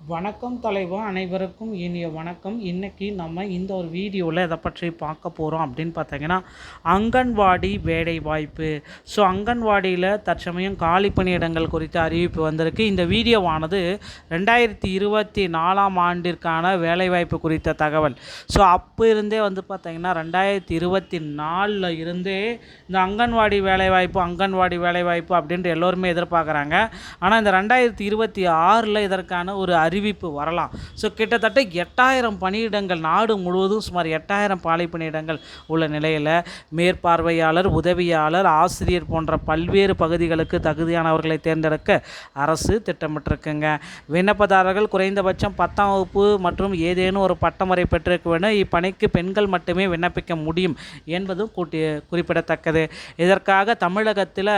வணக்கம் தலைவா, அனைவருக்கும் இனிய வணக்கம். இன்றைக்கி நம்ம இந்த ஒரு வீடியோவில் எதை பற்றி பார்க்க போகிறோம் அப்படின்னு பார்த்தீங்கன்னா, அங்கன்வாடி வேலை வாய்ப்பு. ஸோ அங்கன்வாடியில் தற்சமயம் காலி பணியிடங்கள் குறித்த அறிவிப்பு வந்திருக்கு. இந்த வீடியோவானது 2024 ஆண்டிற்கான வேலைவாய்ப்பு குறித்த தகவல். ஸோ அப்போ இருந்தே பார்த்திங்கன்னா 2024 இருந்தே இந்த அங்கன்வாடி வேலைவாய்ப்பு அப்படின்ட்டு எல்லோருமே எதிர்பார்க்குறாங்க. ஆனால் இந்த 2026 இதற்கான ஒரு அறிவிப்பு வரலாம். ஸோ கிட்டத்தட்ட 8000 பணியிடங்கள், நாடு முழுவதும் சுமார் 8000 காலி பணியிடங்கள் உள்ள நிலையில் மேற்பார்வையாளர், உதவியாளர், ஆசிரியர் போன்ற பல்வேறு பகுதிகளுக்கு தகுதியானவர்களை தேர்ந்தெடுக்க அரசு திட்டமிட்டிருக்குங்க. விண்ணப்பதாரர்கள் குறைந்தபட்சம் 10ஆம் வகுப்பு மற்றும் ஏதேனும் ஒரு பட்டமுறை பெற்றிருக்க வேண்டும். இப்பணிக்கு பெண்கள் மட்டுமே விண்ணப்பிக்க முடியும் என்பதும் குறிப்பிடத்தக்கது. இதற்காக தமிழகத்தில்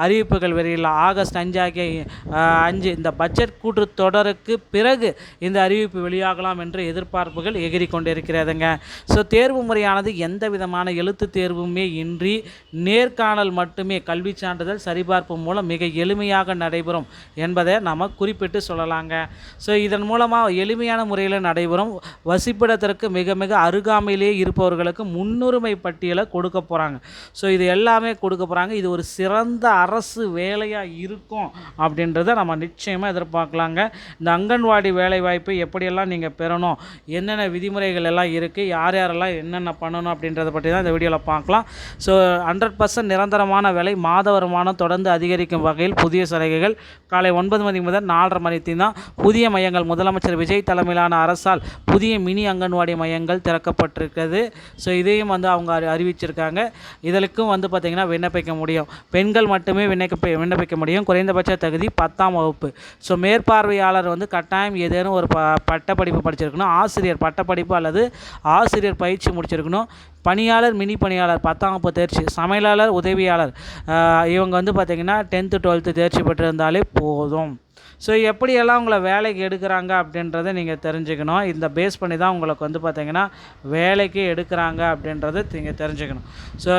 அறிவிப்புகள் வெளியில ஆகஸ்ட் 5 இந்த பட்ஜெட் கூட்டத்தொடருக்கு பிறகு இந்த அறிவிப்பு வெளியாகலாம் என்று எதிர்பார்ப்புகள் எகிரி கொண்டிருக்கிறதுங்க. ஸோ தேர்வு முறையானது எந்த விதமான எழுத்து தேர்வுமே இன்றி நேர்காணல் மட்டுமே, கல்வி சான்றிதழ் சரிபார்ப்பு மூலம் மிக எளிமையாக நடைபெறும் என்பதை நாம் குறிப்பிட்டு சொல்லலாங்க. ஸோ இதன் மூலமாக எளிமையான முறையில் நடைபெறும். வசிப்பிடத்திற்கு மிக மிக அருகாமையிலேயே இருப்பவர்களுக்கு முன்னுரிமை பட்டியலை கொடுக்க போகிறாங்க. ஸோ இது எல்லாமே கொடுக்க போகிறாங்க. இது ஒரு சிறந்த அரசு வேலையாக இருக்கும் அப்படின்றத நம்ம நிச்சயமாக எதிர்பார்க்கலாங்க. இந்த அங்கன்வாடி வேலைவாய்ப்பு எப்படியெல்லாம் நீங்கள் பெறணும், என்னென்ன விதிமுறைகள் எல்லாம் இருக்குது, யாரெல்லாம் என்னென்ன பண்ணணும் அப்படின்றத பற்றி தான் இந்த வீடியோவில் பார்க்கலாம். ஸோ 100% நிரந்தரமான வேலை, மாத வருமானம் தொடர்ந்து அதிகரிக்கும் வகையில் புதிய சலுகைகள். காலை 9 மணி முதல் 4:30 மணிக்கு தான் புதிய மையங்கள். முதலமைச்சர் விஜய் தலைமையிலான அரசால் புதிய மினி அங்கன்வாடி மையங்கள் திறக்கப்பட்டிருக்கிறது. ஸோ இதையும் அவங்க அறிவிச்சிருக்காங்க. இதற்கும் பார்த்திங்கன்னா விண்ணப்பிக்க முடியும். பெண்கள் மட்டுமே விண்ணப்பிக்க முடியும். குறைந்தபட்ச தகுதி 10ஆம் வகுப்பு. ஸோ மேற்பார்வையாளர் கட்டாயம் ஏதேனும் ஒரு பட்டப்படிப்பு படிச்சிருக்கணும். ஆசிரியர் பட்டப்படிப்பு அல்லது ஆசிரியர் பயிற்சி முடிச்சிருக்கணும். பணியாளர், மினி பணியாளர் 10ஆம் வகுப்பு தேர்ச்சி, சமையலாளர், உதவியாளர் இவங்க பார்த்திங்கன்னா 10th 12th தேர்ச்சி பெற்றிருந்தாலே போதும். ஸோ எப்படியெல்லாம் உங்களை வேலைக்கு எடுக்கிறாங்க அப்படின்றத நீங்கள் தெரிஞ்சுக்கணும். இந்த பேஸ் பண்ணி தான் உங்களுக்கு பார்த்திங்கன்னா வேலைக்கு எடுக்கிறாங்க அப்படின்றத நீங்கள் தெரிஞ்சுக்கணும். ஸோ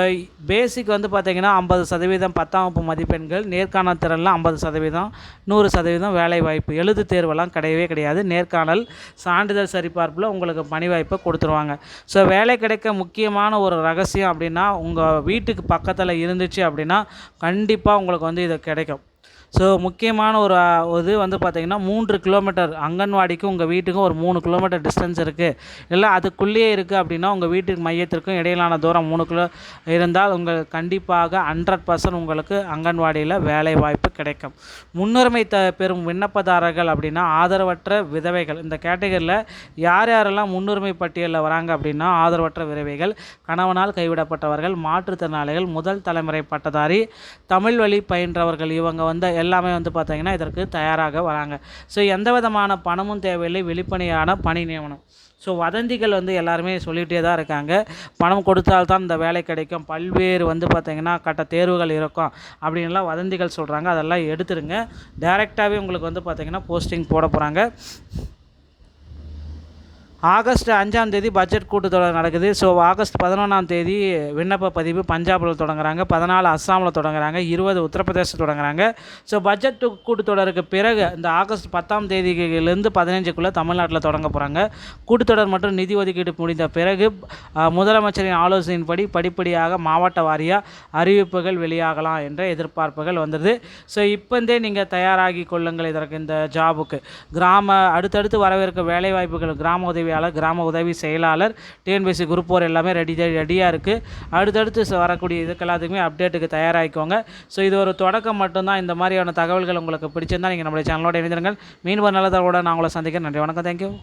பேசிக் பார்த்திங்கன்னா 50% 10ஆம் வகுப்பு மதிப்பெண்கள், நேர்காணல் திறனில் 50%, 100% வேலை வாய்ப்பு. எழுத்து தேர்வெல்லாம் கிடையவே கிடையாது. நேர்காணல், சான்றிதழ் சரிபார்ப்பில் உங்களுக்கு பணி வாய்ப்பை கொடுத்துருவாங்க. ஸோ வேலை கிடைக்க முக்கியமான ஒரு ரகசியம் அப்படின்னா, உங்கள் வீட்டுக்கு பக்கத்தில் இருந்துச்சு அப்படின்னா கண்டிப்பாக உங்களுக்கு இது கிடைக்கும். ஸோ முக்கியமான ஒரு இது பார்த்திங்கன்னா 3 கிலோமீட்டர் அங்கன்வாடிக்கும் உங்கள் வீட்டுக்கும் ஒரு 3 கிலோமீட்டர் டிஸ்டன்ஸ் இருக்குது, இல்லை அதுக்குள்ளேயே இருக்குது அப்படின்னா உங்கள் வீட்டுக்கு மையத்திற்கும் இடையிலான தூரம் 3 கிலோ இருந்தால் உங்களுக்கு கண்டிப்பாக 100% உங்களுக்கு அங்கன்வாடியில் வேலை வாய்ப்பு கிடைக்கும். முன்னுரிமை பெறும் விண்ணப்பதாரர்கள் அப்படின்னா ஆதரவற்ற விதவைகள். இந்த கேட்டகரியில் யாரெல்லாம் முன்னுரிமை பட்டியலில் வராங்க அப்படின்னா ஆதரவற்ற விதவைகள், கணவனால் கைவிடப்பட்டவர்கள், மாற்றுத்திறனாளிகள், முதல் தலைமுறை பட்டதாரி, தமிழ் வழி பயின்றவர்கள். இவங்க எல்லாமே பார்த்திங்கன்னா இதற்கு தயாராக வராங்க. ஸோ எந்த விதமான பணமும் தேவையில்லை, வெளிப்படையான பணி நியமனம். ஸோ வதந்திகள் எல்லாருமே சொல்லிகிட்டே தான் இருக்காங்க. பணம் கொடுத்தால்தான் இந்த வேலை கிடைக்கும், பல்வேறு பார்த்திங்கன்னா தேர்வுகள் இருக்கும் அப்படின்லாம் வதந்திகள் சொல்கிறாங்க. அதெல்லாம் எடுத்துருங்க. டைரெக்டாகவே உங்களுக்கு பார்த்திங்கன்னா போஸ்டிங் போட போகிறாங்க. ஆகஸ்ட் 5 பட்ஜெட் கூட்டத்தொடர் நடக்குது. ஸோ ஆகஸ்ட் 11 விண்ணப்ப பதிவு பஞ்சாபில் தொடங்குறாங்க, 14 அஸ்ஸாமில் தொடங்குறாங்க, 20 உத்தரப்பிரதேசத்தில் தொடங்குறாங்க. ஸோ பட்ஜெட் கூட்டத்தொடருக்கு பிறகு இந்த ஆகஸ்ட் 10 15 தமிழ்நாட்டில் தொடங்க போகிறாங்க. கூட்டத்தொடர் மற்றும் நிதி ஒதுக்கீடு முடிந்த பிறகு முதலமைச்சரின் ஆலோசனையின்படி படிப்படியாக மாவட்ட வாரியாக அறிவிப்புகள் வெளியாகலாம் என்ற எதிர்பார்ப்புகள் வந்தது. ஸோ இப்போந்தே நீங்கள் தயாராகி கொள்ளுங்கள் இதற்கு, இந்த ஜாபுக்கு. அடுத்தடுத்து வரவிருக்க வேலைவாய்ப்புகள், கிராம உதவி, கிராம உதவி செயலாளர், டிஎன்பிஎஸ்சி குரூப் 4 எல்லாமே ரெடியாக இருக்குது. அடுத்தடுத்து வரக்கூடிய இதுக்கெல்லாத்துக்குமே அப்டேட்டுக்கு தயாராகிக்கோங்க. ஸோ இது ஒரு தொடக்கம் மட்டும்தான். இந்த மாதிரியான தகவல்கள் உங்களுக்கு பிடிச்சிருந்தால் நீங்கள் நம்மளுடைய சேனலோட இணைந்திருங்கள். மீண்டும் ஒரு நல்ல தகவலோடு நான் உங்களை சந்திக்கிறேன். நன்றி, வணக்கம், தேங்க்யூ.